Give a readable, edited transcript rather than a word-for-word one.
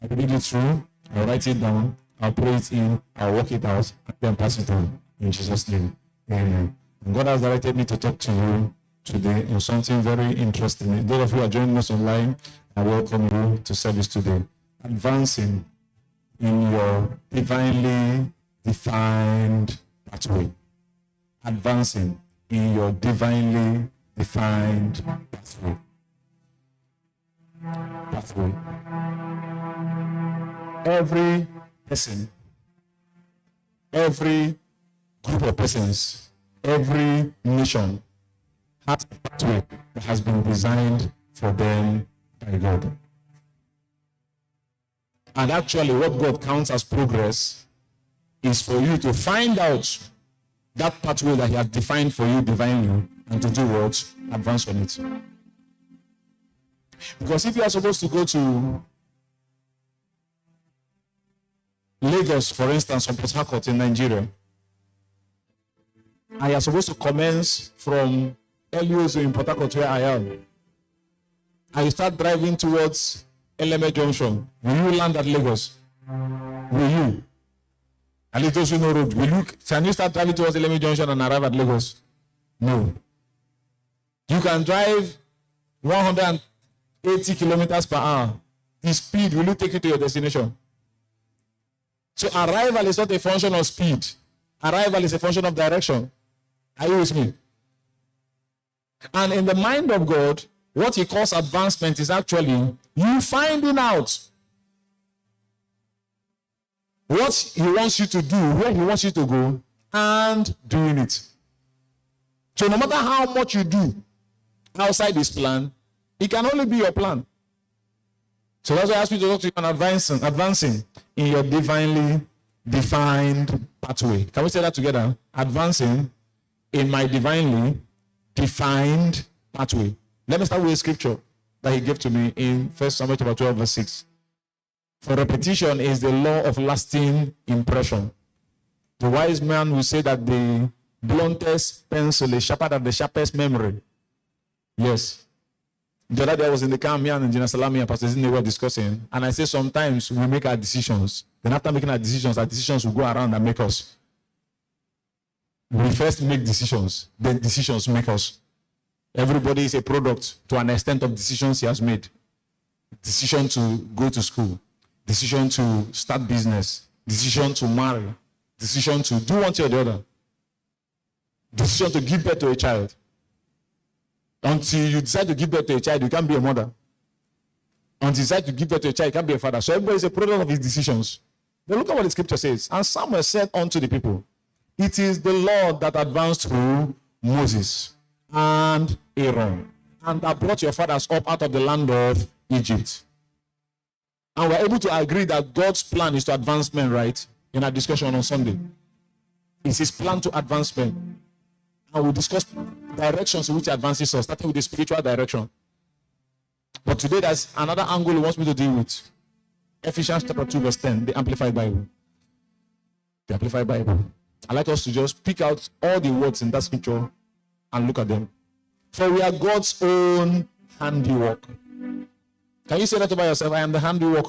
I read it through, I'll write it down, I'll pray it in, I'll work it out, and then pass it on. In Jesus' name. Amen. And God has directed me to talk to you today on something very interesting. Those of you who are joining us online, I welcome you to service today. Advancing in your divinely defined pathway. Advancing in your divinely defined pathway. Every person, every group of persons, every nation has a pathway that has been designed for them by God. And actually, what God counts as progress is for you to find out that pathway that He has defined for you divinely and to do what? Advance on it. Because if you are supposed to go to Lagos, for instance, or Port Harcourt in Nigeria, and you are supposed to commence from Eliozo in Port Harcourt where I am, and you start driving towards LMA Junction, will you land at Lagos? Will you? And it also no road. Can you start driving towards LMA Junction and arrive at Lagos? No. You can drive 180 kilometers per hour. The speed will take you to your destination. So arrival is not a function of speed. Arrival is a function of direction. Are you with me? And in the mind of God, what He calls advancement is actually you finding out what He wants you to do, where He wants you to go, and doing it. So no matter how much you do outside His plan, it can only be your plan. So that's why I asked you to talk to you on advancing in your divinely defined pathway. Can we say that together? Advancing in my divinely defined pathway. Let me start with a scripture that He gave to me in 1 Samuel chapter 12, verse 6. For repetition is the law of lasting impression. The wise man will say that the bluntest pencil is sharper than the sharpest memory. Yes. The other day I was in the car, me and Engineer Salami and Pastor Zine were discussing, and I say sometimes we make our decisions. Then after making our decisions will go around and make us. We first make decisions, then decisions make us. Everybody is a product to an extent of decisions he has made. Decision to go to school, decision to start business, decision to marry, decision to do one thing or the other, decision to give birth to a child. Until you decide to give birth to a child, you can't be a mother. Until you decide to give birth to a child, you can't be a father. So everybody is a product of his decisions. But look at what the scripture says. And Samuel said unto the people, it is the Lord that advanced through Moses and Aaron, and that brought your fathers up out of the land of Egypt. And we're able to agree that God's plan is to advance men, right? In our discussion on Sunday. It's His plan to advance men. And we'll discuss directions in which He advances us, starting with the spiritual direction. But today there's another angle He wants me to deal with. Ephesians chapter 2, verse 10, the Amplified Bible. The Amplified Bible. I'd like us to just pick out all the words in that scripture and look at them. For we are God's own handiwork. Can you say that about yourself? I am the handiwork of